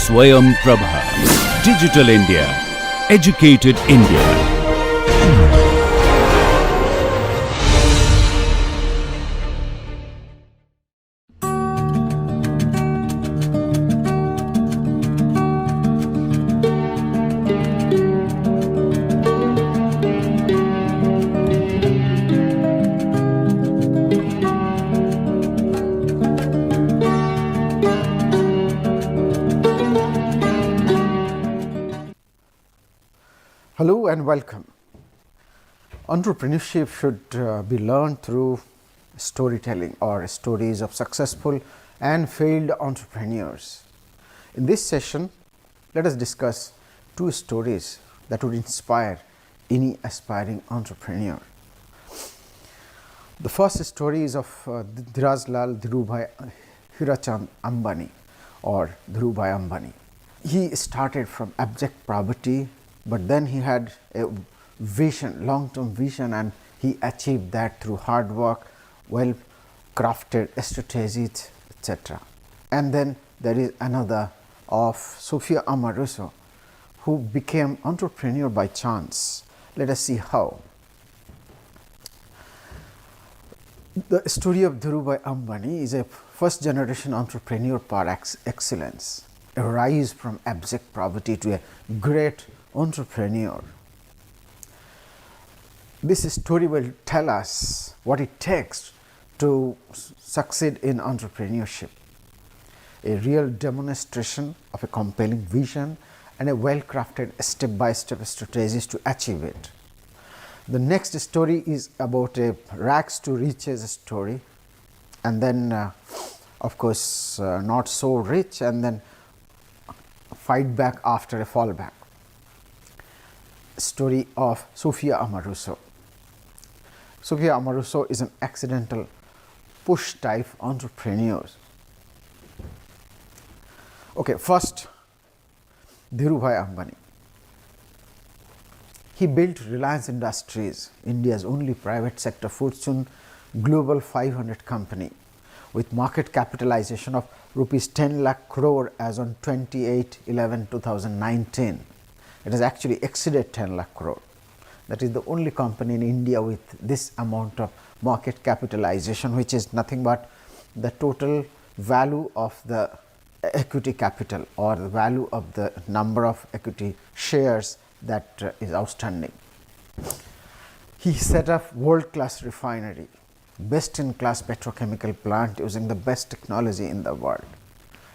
Swayam Prabha. Digital India. Educated India. Hello and welcome. Entrepreneurship should be learned through storytelling or stories of successful and failed entrepreneurs. In this session, let us discuss two stories that would inspire any aspiring entrepreneur. The first story is of Dhirajlal Dhirubhai Hirachand Ambani or Dhirubhai Ambani. He started from abject poverty, but then he had a vision, long-term vision, and he achieved that through hard work, well-crafted strategies, etc. And then there is another of Sophia Amoruso, who became entrepreneur by chance. Let us see how. The story of Dhirubhai Ambani is a first-generation entrepreneur par excellence, a rise from abject poverty to a great entrepreneur. This story will tell us what it takes to succeed in entrepreneurship, a real demonstration of a compelling vision and a well-crafted step-by-step strategies to achieve it. The next story is about a rags to riches story, and then of course not so rich, and then fight back after a fallback. Story of Sophia Amoruso. Sophia Amoruso is an accidental push type entrepreneur. Okay, first Dhirubhai Ambani. He built Reliance Industries, India's only private sector Fortune Global 500 company, with market capitalization of rupees 10 lakh crore as on 28/11/2019. It has actually exceeded 10 lakh crore. That is the only company in India with this amount of market capitalization, which is nothing but the total value of the equity capital or the value of the number of equity shares that is outstanding. He set up world-class refinery, best-in-class petrochemical plant using the best technology in the world.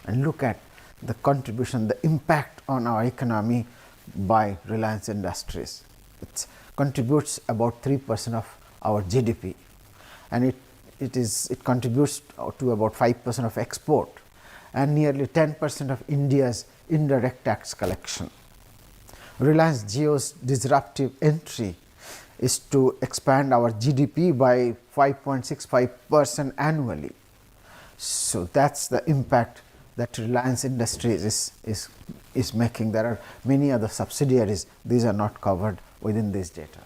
And look at the contribution, the impact on our economy by Reliance Industries. It contributes about 3% of our GDP, and it contributes to about 5% of export and nearly 10% of India's indirect tax collection. Reliance Jio's disruptive entry is to expand our GDP by 5.65% annually. So that's the impact that Reliance Industries is making. There are many other subsidiaries, these are not covered within this data.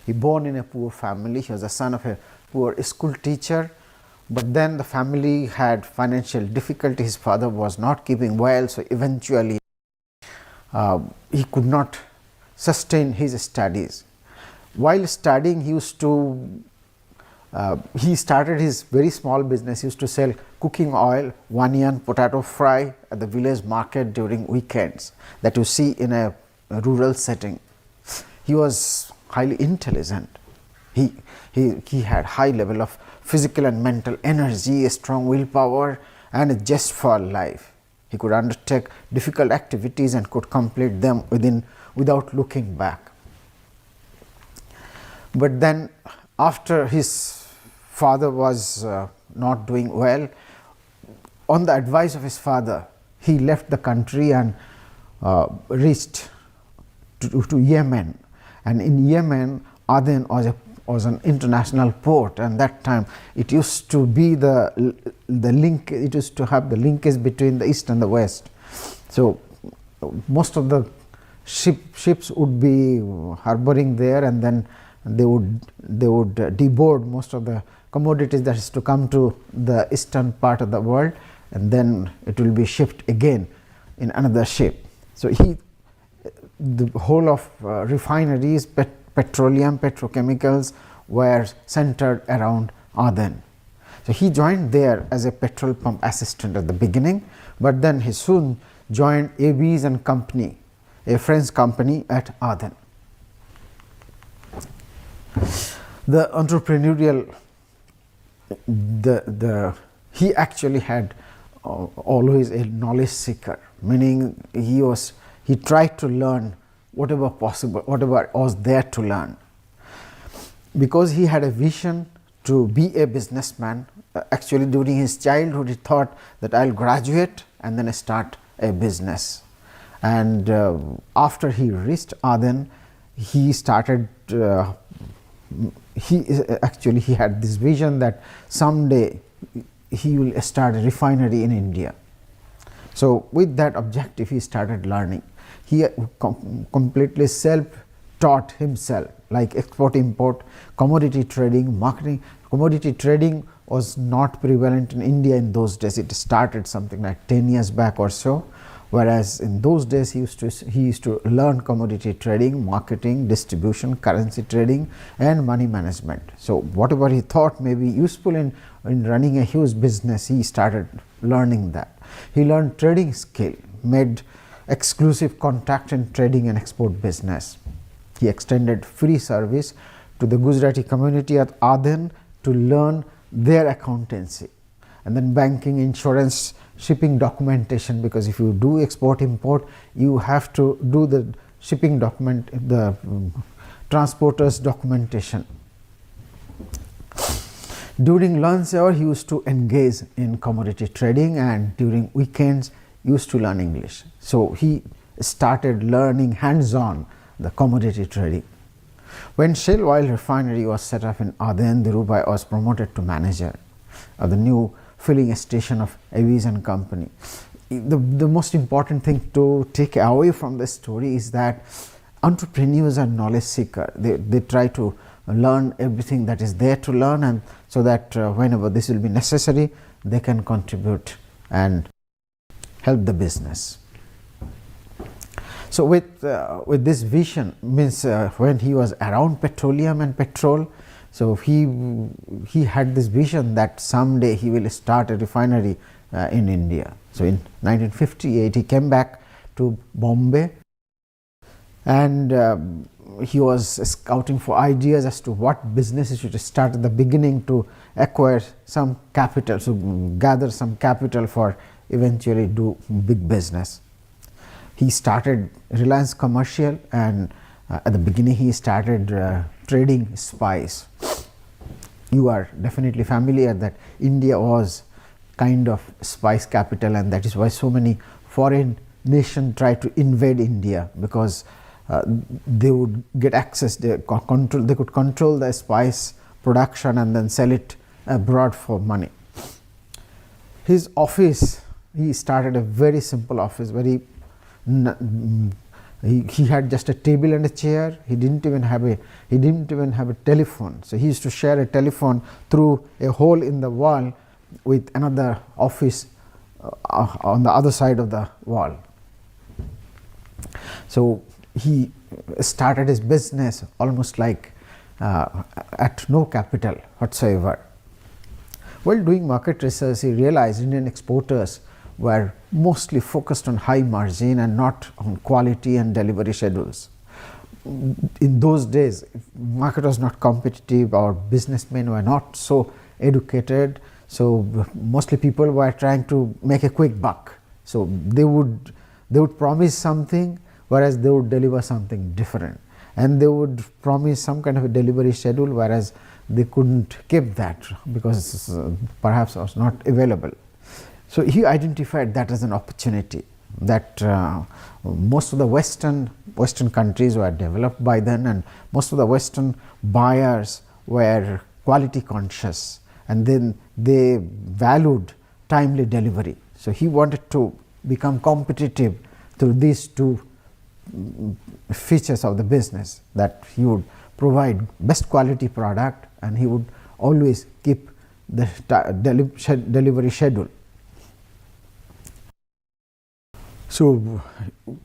He born in a poor family. He was the son of a poor school teacher, but then the family had financial difficulty. His father was not keeping well, so eventually he could not sustain his studies. While studying, he started his very small business. He used to sell cooking oil, onion, potato fry at the village market during weekends that you see in a rural setting. He was highly intelligent. He had high level of physical and mental energy, a strong willpower, and a zest for life. He could undertake difficult activities and could complete them without looking back. But then, after his father was not doing well, on the advice of his father, he left the country and reached to Yemen. And in Yemen, Aden was an international port, and that time it used to be the link. It used to have the linkage between the east and the west. So most of the ships would be harboring there, and then they would deboard most of the commodities that is to come to the eastern part of the world, and then it will be shipped again in another shape. So the whole of refineries, petroleum, petrochemicals were centered around Aden. So he joined there as a petrol pump assistant at the beginning, but then he soon joined Abies and Company, a French company at Aden. The entrepreneurial, he actually had always a knowledge seeker, meaning he tried to learn whatever possible, whatever was there to learn. Because he had a vision to be a businessman, actually during his childhood he thought that I'll graduate and then start a business. And after he reached Aden, he started he had this vision that someday he will start a refinery in India. So with that objective he started learning. He completely self-taught himself, like export import, commodity trading, marketing. Commodity trading was not prevalent in India in those days. It started something like 10 years back or so, whereas in those days he used to learn commodity trading, marketing, distribution, currency trading and money management. So whatever he thought may be useful in running a huge business, he started learning that. He learned trading skill, made exclusive contact in trading and export business. He extended free service to the Gujarati community at Aden to learn their accountancy, and then banking, insurance, shipping documentation, because if you do export import you have to do the shipping document, the transporters documentation. During lunch hour he used to engage in commodity trading, and during weekends he used to learn English. So he started learning hands-on the commodity trading. When Shell Oil Refinery was set up in Aden, Dhirubhai was promoted to manager of the new filling station of Abies and Company. The most important thing to take away from this story is that entrepreneurs are knowledge seeker. They try to learn everything that is there to learn, and so that whenever this will be necessary they can contribute and help the business. So with this vision, means when he was around petroleum and petrol, so he had this vision that someday he will start a refinery in India. So in 1958 he came back to Bombay, and he was scouting for ideas as to what business he should start at the beginning to acquire some capital, so gather some capital for eventually do big business. He started Reliance Commercial, and at the beginning he started trading spice. You are definitely familiar that India was kind of spice capital, and that is why so many foreign nations tried to invade India, because they would get access, they could control the spice production and then sell it abroad for money. His office, he started a very simple office, he had just a table and a chair. He didn't even have a telephone. So he used to share a telephone through a hole in the wall with another office on the other side of the wall. So he started his business almost like at no capital whatsoever. While doing market research, he realized Indian exporters were mostly focused on high margin and not on quality and delivery schedules. In those days, market was not competitive, our businessmen were not so educated, so mostly people were trying to make a quick buck. So they would promise something, whereas they would deliver something different, and they would promise some kind of a delivery schedule, whereas they couldn't keep that because perhaps it was not available. So he identified that as an opportunity, that most of the Western countries were developed by then, and most of the Western buyers were quality conscious, and then they valued timely delivery. So he wanted to become competitive through these two features of the business, that he would provide best quality product and he would always keep the delivery schedule. So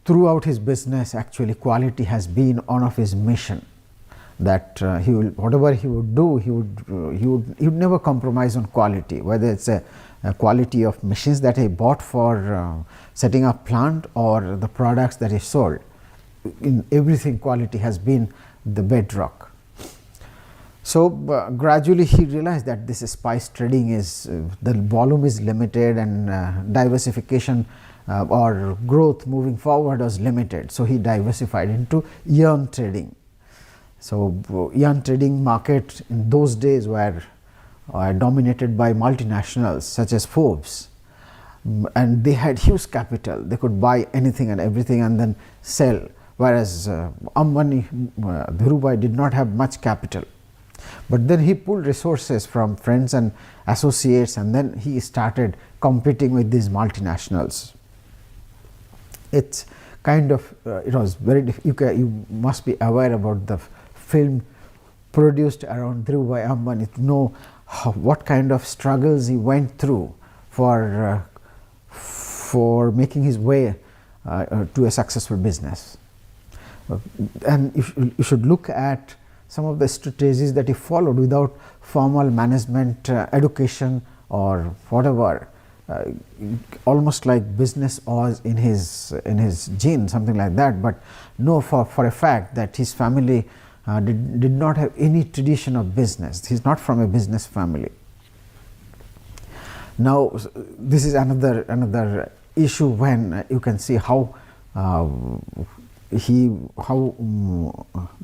throughout his business, actually quality has been one of his mission, that he will, whatever he would do, he would never compromise on quality, whether it's a quality of machines that he bought for setting up plant or the products that he sold. In everything, quality has been the bedrock. So gradually he realized that this spice trading is the volume is limited, and diversification or growth moving forward was limited. So he diversified into yarn trading. So yarn trading market in those days were dominated by multinationals such as Forbes, and they had huge capital. They could buy anything and everything and then sell, whereas Ambani, Dhirubhai did not have much capital. But then he pulled resources from friends and associates, and then he started competing with these multinationals. It's kind of it was very you must be aware about the film produced around Dhirubhai Ambani to know what kind of struggles he went through for making his way to a successful business. And you should look at some of the strategies that he followed without formal management education or whatever. Almost like business was in his gene, something like that, but know for a fact that his family did not have any tradition of business. He is not from a business family. Now this is another issue when you can see how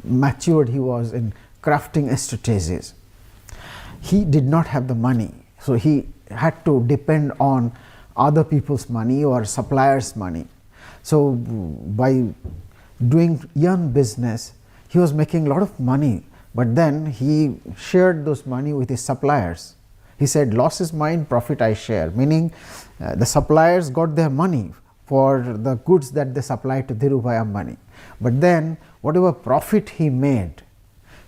matured he was in crafting strategies. He did not have the money, so he had to depend on other people's money or suppliers' money. So by doing yarn business, he was making a lot of money, but then he shared those money with his suppliers. He said, loss is mine, profit I share, meaning the suppliers got their money for the goods that they supplied to Dhirubhai Ambani. But then whatever profit he made,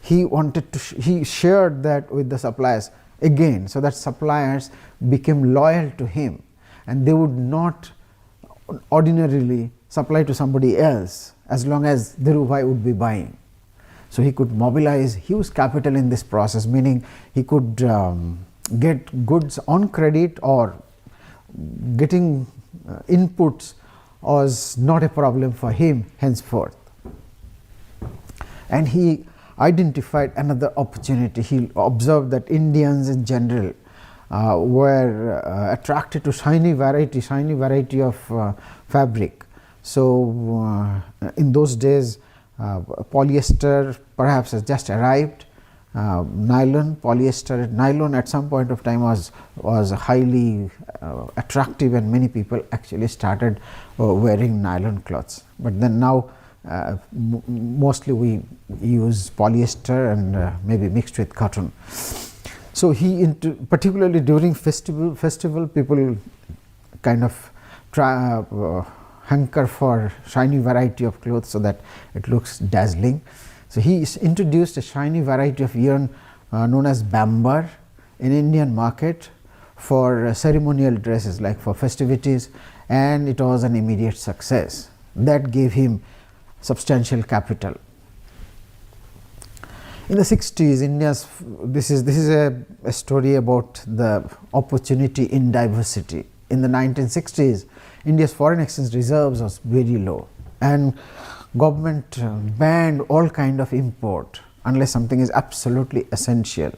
he shared that with the suppliers again, so that suppliers became loyal to him, and they would not ordinarily supply to somebody else as long as Dhirubhai would be buying. So he could mobilize huge capital in this process, meaning he could get goods on credit, or getting inputs was not a problem for him henceforth. And he identified another opportunity. He observed that Indians in general were attracted to shiny variety of fabric. So in those days, polyester perhaps has just arrived. Nylon at some point of time was highly attractive, and many people actually started wearing nylon clothes. But then now mostly we use polyester and maybe mixed with cotton. So particularly during festival people kind of hanker for shiny variety of clothes so that it looks dazzling. So he introduced a shiny variety of yarn known as bambar in Indian market for ceremonial dresses, like for festivities, and it was an immediate success. That gave him substantial capital. In the 60s, this is a story about the opportunity in diversity. In the 1960s, India's foreign exchange reserves was very low, and government banned all kind of import unless something is absolutely essential.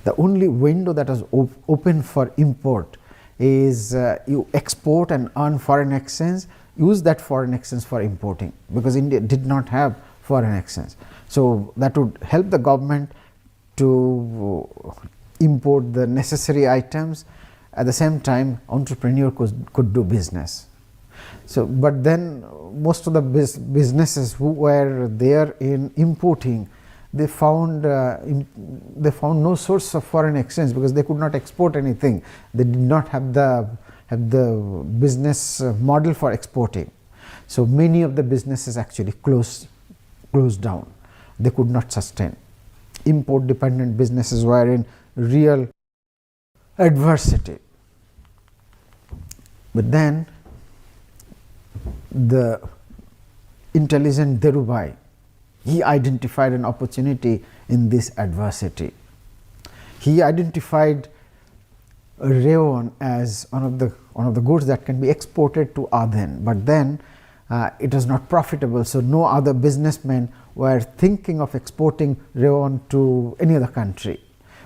The only window that was open for import is you export and earn foreign exchange, use that foreign exchange for importing, because India did not have foreign exchange. So that would help the government to import the necessary items. At the same time, entrepreneur could do business. So, but then most of the businesses who were there in importing, they found no source of foreign exchange, because they could not export anything. They did not have the business model for exporting. So many of the businesses actually closed down. They could not sustain. Import dependent businesses were in real adversity. But then the intelligent Dhirubhai, he identified an opportunity in this adversity. He identified rayon as one of the goods that can be exported to Aden, but then it was not profitable, so no other businessmen were thinking of exporting rayon to any other country.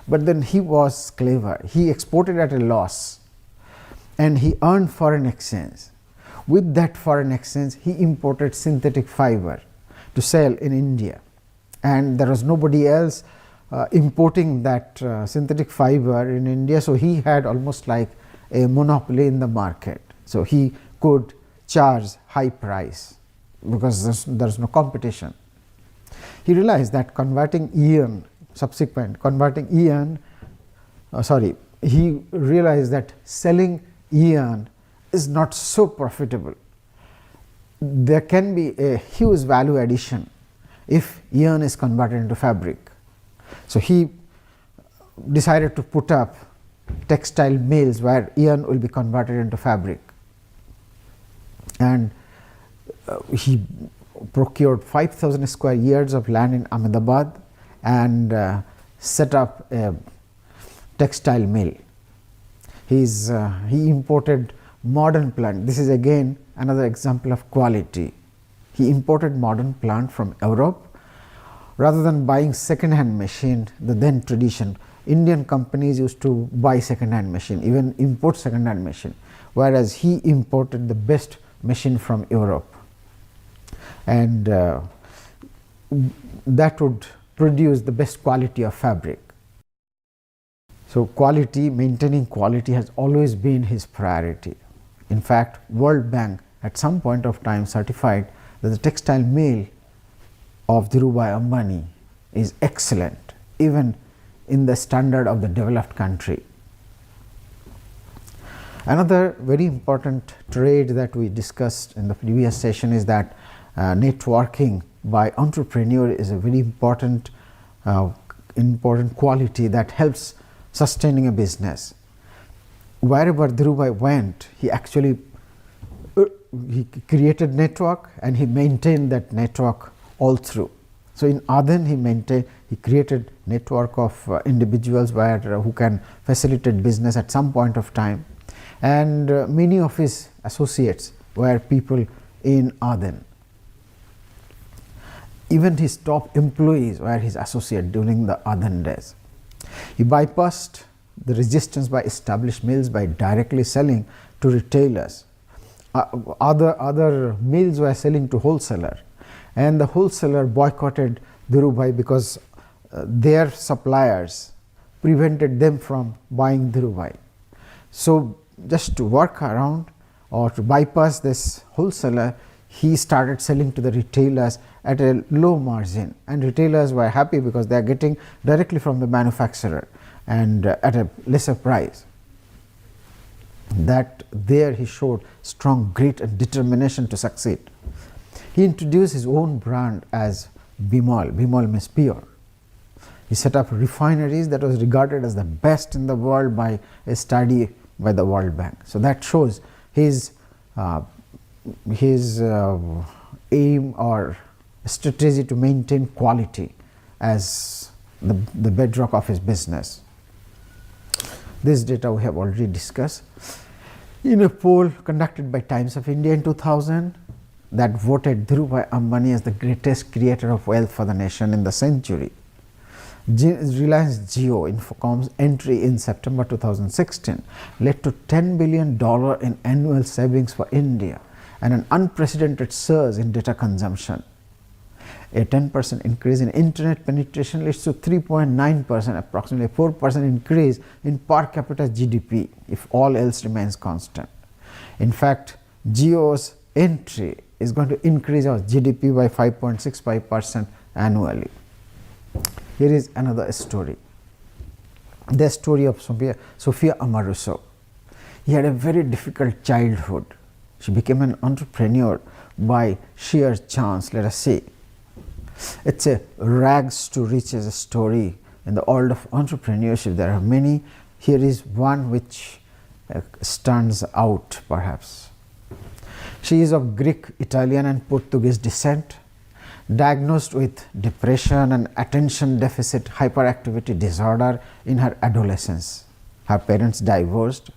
But then he was clever. He exported at a loss and he earned foreign exchange. With that foreign exchange, he imported synthetic fiber to sell in India, and there was nobody else importing that synthetic fiber in India, so he had almost like a monopoly in the market. So he could charge high price because there's no competition. He realized that he realized that selling yarn is not so profitable. There can be a huge value addition if yarn is converted into fabric. So he decided to put up textile mills where yarn will be converted into fabric, and he procured 5,000 square yards of land in Ahmedabad and set up a textile mill. He imported modern plant. This is again another example of quality. He imported modern plant from Europe. Rather than buying second-hand machine, the then tradition, Indian companies used to buy second-hand machine, even import second-hand machine, whereas he imported the best machine from Europe, and that would produce the best quality of fabric. So quality, maintaining quality has always been his priority. In fact, World Bank at some point of time certified that the textile mill of Dhirubhai Ambani is excellent, even in the standard of the developed country. Another very important trait that we discussed in the previous session is that networking by entrepreneur is a very important quality that helps sustaining a business. Wherever Dhirubhai went, he actually he created network and he maintained that network all through. So in Aden he created network of individuals who can facilitate business at some point of time, and many of his associates were people in Aden. Even his top employees were his associate during the Aden days. He bypassed the resistance by established mills by directly selling to retailers. Other mills were selling to wholesaler, and the wholesaler boycotted Dhirubhai because their suppliers prevented them from buying Dhirubhai. So just to work around or to bypass this wholesaler, he started selling to the retailers at a low margin, and retailers were happy because they are getting directly from the manufacturer and at a lesser price. That there he showed strong grit and determination to succeed. He introduced his own brand as Bimal. Bimal means pure. He set up refineries that was regarded as the best in the world by a study by the World Bank. So that shows his aim or strategy to maintain quality as the bedrock of his business. This data we have already discussed. In a poll conducted by Times of India in 2000 that voted Dhirubhai Ambani as the greatest creator of wealth for the nation in the century, Reliance Jio Infocom's entry in September 2016 led to $10 billion in annual savings for India and an unprecedented surge in data consumption. A 10% increase in internet penetration leads to 3.9%, approximately 4% increase in per capita GDP if all else remains constant. In fact, Jio's entry is going to increase our GDP by 5.65% annually. Here is another story, the story of Sophia Amoruso. He had a very difficult childhood. She became an entrepreneur by sheer chance, let us say. It's a rags to riches story in the world of entrepreneurship. There are many. Here is one which stands out perhaps. She is of Greek, Italian and Portuguese descent, diagnosed with depression and attention deficit hyperactivity disorder in her adolescence. Her parents divorced.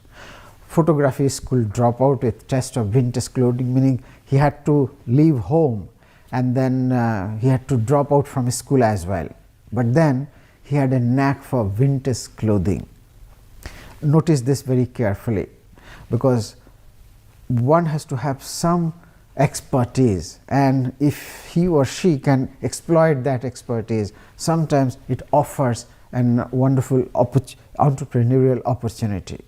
Photography school dropout with test of vintage clothing, meaning he had to leave home and then he had to drop out from school as well. But then he had a knack for vintage clothing. Notice this very carefully, because one has to have some expertise, and if he or she can exploit that expertise, sometimes it offers a wonderful entrepreneurial opportunity.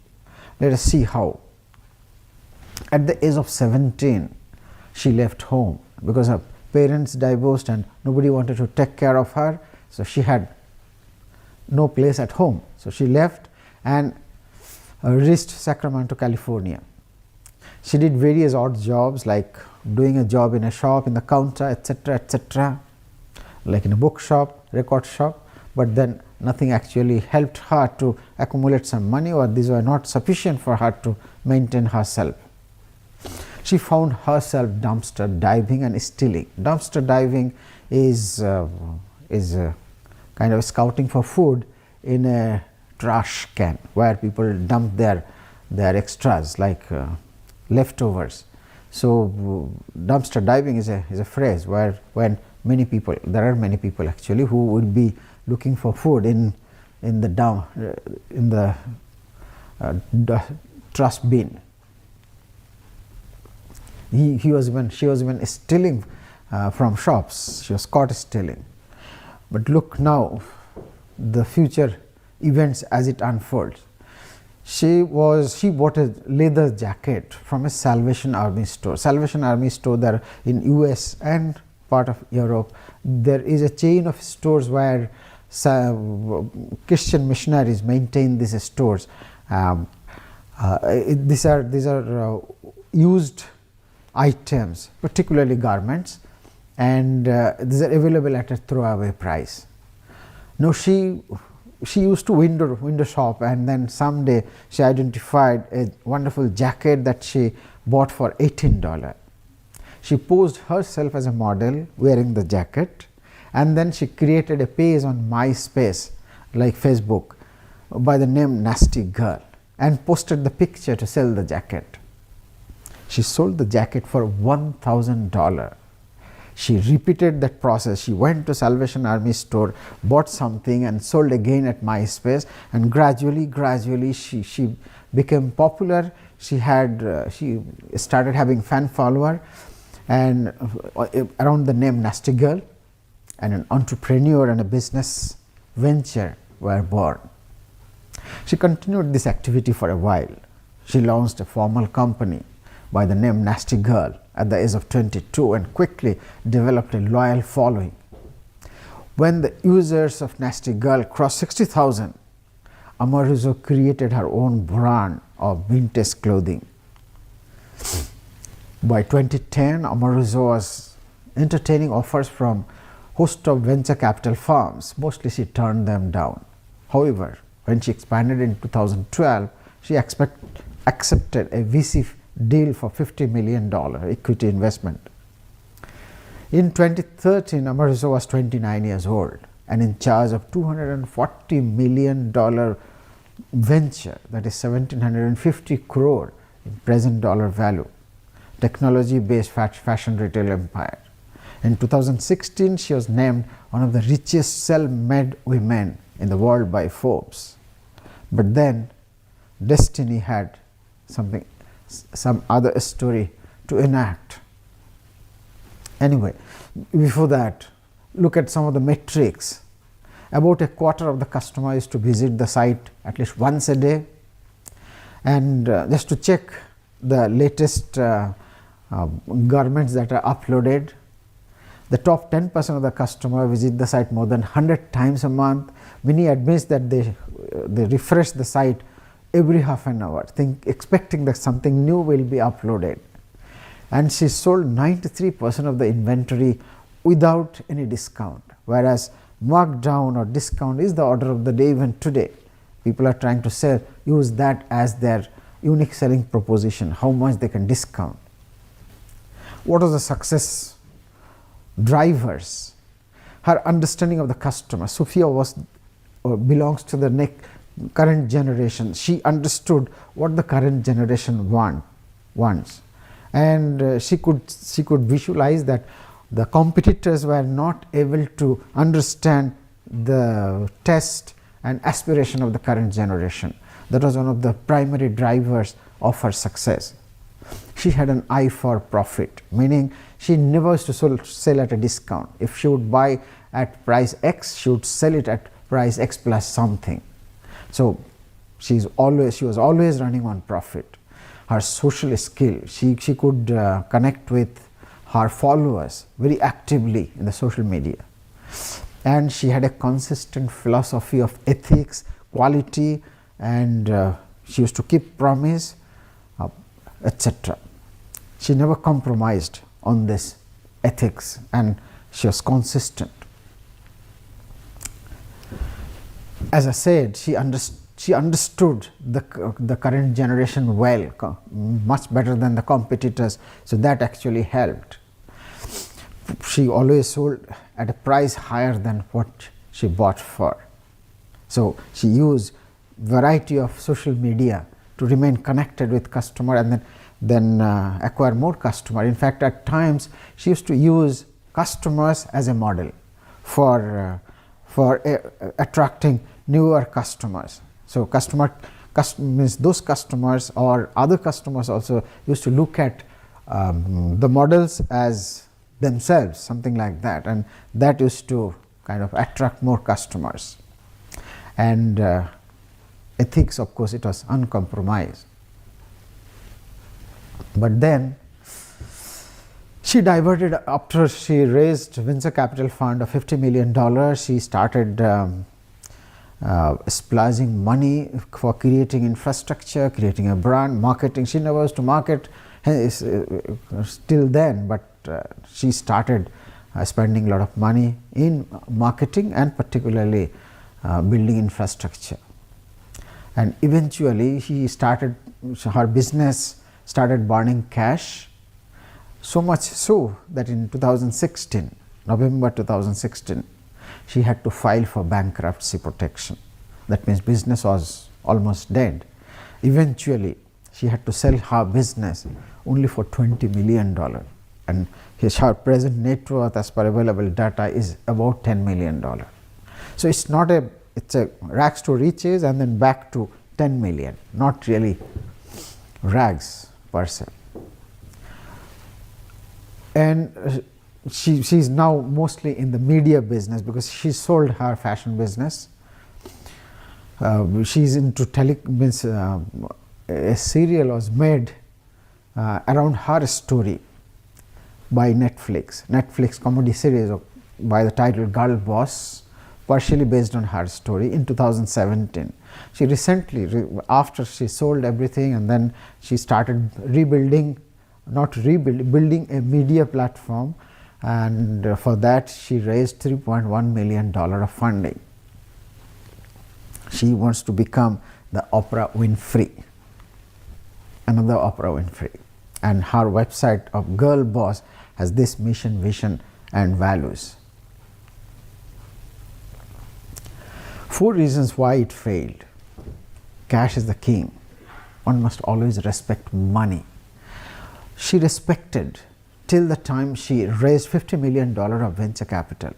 Let us see how. At the age of 17, she left home because her parents divorced and nobody wanted to take care of her, so she had no place at home. So she left and reached Sacramento, California. She did various odd jobs, like doing a job in a shop, in the counter, etc., like in a bookshop, record shop, but then nothing actually helped her to accumulate some money, or these were not sufficient for her to maintain herself. She found herself dumpster diving and stealing. Dumpster diving is kind of scouting for food in a trash can, where people dump their extras, like leftovers. So dumpster diving is a phrase where when there are many people actually who would be looking for food in the trash bin. She was even stealing from shops. She was caught stealing. But look now, the future events as it unfolds. She bought a leather jacket from a Salvation Army store. Salvation Army store there in US and part of Europe. There is a chain of stores where Christian missionaries maintain these stores. These are used items, particularly garments, and these are available at a throwaway price. Now she used to window shop, and then someday she identified a wonderful jacket that she bought for $18. She posed herself as a model wearing the jacket, and then she created a page on MySpace, like Facebook, by the name Nasty Girl, and posted the picture to sell the jacket. She sold the jacket for $1,000. She repeated that process. She went to Salvation Army store, bought something and sold again at MySpace, and gradually she became popular. She started having fan follower, and around the name Nasty Girl, and an entrepreneur and a business venture were born. She continued this activity for a while. She launched a formal company by the name Nasty Girl at the age of 22 and quickly developed a loyal following. When the users of Nasty Girl crossed 60,000, Amoruso created her own brand of vintage clothing. By 2010, Amoruso was entertaining offers from host of venture capital firms. Mostly she turned them down. However, when she expanded in 2012, she accepted a VC deal for $50 million equity investment. In 2013, Amoruso was 29 years old and in charge of $240 million venture, that is 1,750 crore in present dollar value, technology-based fashion retail empire. In 2016, she was named one of the richest self-made women in the world by Forbes. But then destiny had some other story to enact. Anyway, before that, look at some of the metrics. About a quarter of the customers used to visit the site at least once a day, and just to check the latest garments that are uploaded. The top 10% of the customers visit the site more than 100 times a month. Many admit that they refresh the site every half an hour, expecting that something new will be uploaded. And she sold 93% of the inventory without any discount, whereas markdown or discount is the order of the day even today. People are trying to use that as their unique selling proposition, how much they can discount. What are the success drivers? Her understanding of the customer. Sophia belongs to the current generation. She understood what the current generation wants, and she could visualize that the competitors were not able to understand the taste and aspiration of the current generation. That was one of the primary drivers of her success. She had an eye for profit, meaning she never used to sell at a discount. If she would buy at price X, she would sell it at price X plus something. So she was always running on profit. Her social skill, she could connect with her followers very actively in the social media, and she had a consistent philosophy of ethics, quality, and she used to keep promise, etc. She never compromised on this ethics, and she was consistent. As I said, she understood the current generation well, much better than the competitors, so that actually helped. She always sold at a price higher than what she bought for. So she used variety of social media to remain connected with customer and then acquire more customer. In fact, at times she used to use customers as a model for attracting newer customers. So means those customers or other customers also used to look at the models as themselves, something like that, and that used to kind of attract more customers. And ethics, of course, it was uncompromised. But then she diverted after she raised venture capital fund of $50 million. She started splashing money for creating infrastructure, creating a brand, marketing. She never used to market till then, but she started spending a lot of money in marketing and particularly building infrastructure. And eventually her business started burning cash, so much so that in 2016, November 2016, she had to file for bankruptcy protection. That means business was almost dead. Eventually, she had to sell her business only for $20 million, and her present net worth as per available data is about $10 million. So it's a rags to riches and then back to 10 million, not really rags per se. And she's now mostly in the media business because she sold her fashion business. She's into a serial was made around her story by Netflix comedy series by the title Girl Boss, partially based on her story in 2017. She recently, after she sold everything, and then she started building a media platform, and for that she raised $3.1 million of funding. She wants to become the Oprah Winfrey, another Oprah Winfrey, and her website of Girl Boss has this mission, vision and values. 4 reasons why it failed. Cash is the king. One must always respect money. She respected till the time she raised $50 million of venture capital.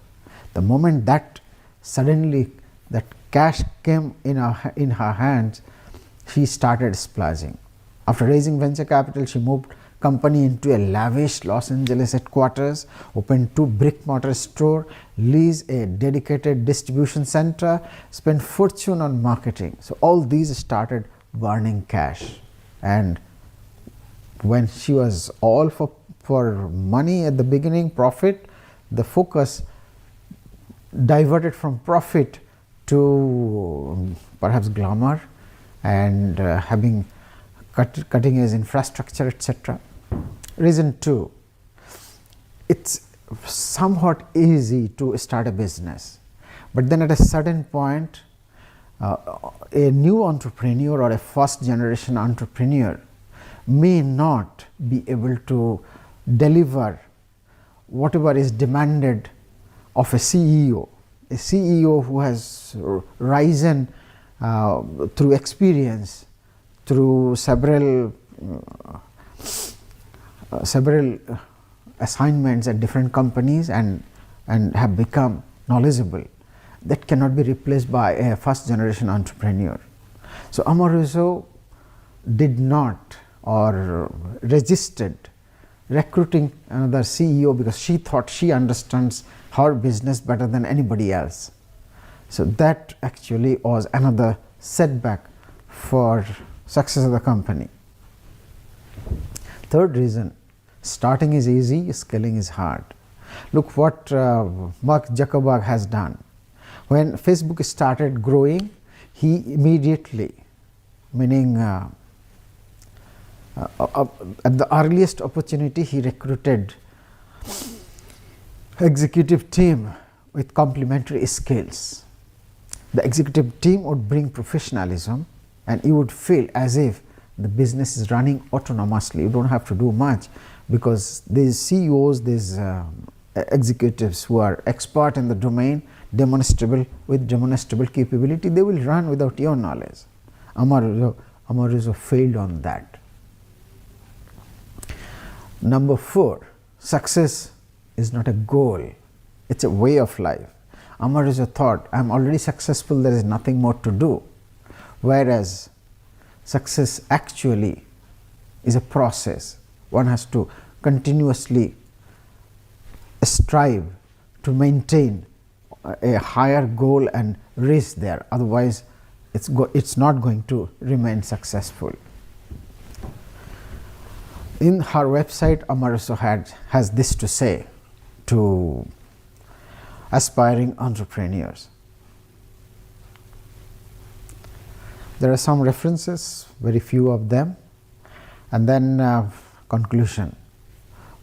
The moment that suddenly that cash came in her hands, she started splashing. After raising venture capital, she moved company into a lavish Los Angeles headquarters, opened 2 brick-mortar stores, leased a dedicated distribution center, spent fortune on marketing. So all these started burning cash. And when she was all for money at the beginning, profit, the focus diverted from profit to perhaps glamour and having cutting edge infrastructure, etc. Reason 2, it's somewhat easy to start a business, but then at a certain point, a new entrepreneur or a first generation entrepreneur may not be able to deliver whatever is demanded of a CEO. A CEO who has risen through experience, through several assignments at different companies and have become knowledgeable, that cannot be replaced by a first generation entrepreneur. So Amoruso did not or resisted recruiting another CEO because she thought she understands her business better than anybody else. So that actually was another setback for success of the company. Third reason, starting is easy, scaling is hard. Look what Mark Zuckerberg has done. When Facebook started growing, he immediately, meaning at the earliest opportunity, he recruited executive team with complementary skills. The executive team would bring professionalism and you would feel as if the business is running autonomously. You don't have to do much because these CEOs, these executives who are expert in the domain, with demonstrable capability, they will run without your knowledge. Amoruso failed on that. Number 4, success is not a goal, it's a way of life. Amoruso thought, I am already successful, there is nothing more to do. Whereas success actually is a process. One has to continuously strive to maintain a higher goal and reach there, otherwise it's not going to remain successful. In her website, Amoruso has this to say to aspiring entrepreneurs. There are some references, very few of them, and then conclusion.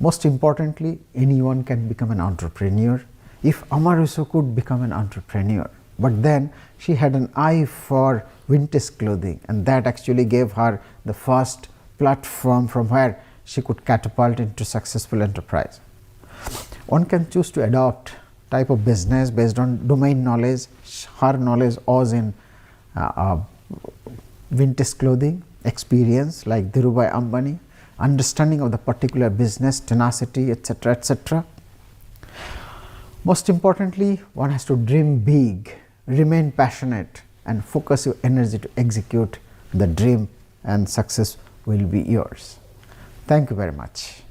Most importantly, anyone can become an entrepreneur. If Amoruso could become an entrepreneur, but then she had an eye for vintage clothing, and that actually gave her the first platform from where she could catapult into successful enterprise. One can choose to adopt type of business based on domain knowledge. Her knowledge was in vintage clothing, experience like Dhirubhai Ambani, understanding of the particular business, tenacity, etc., etc. Most importantly, one has to dream big, remain passionate, and focus your energy to execute the dream, and success will be yours. Thank you very much.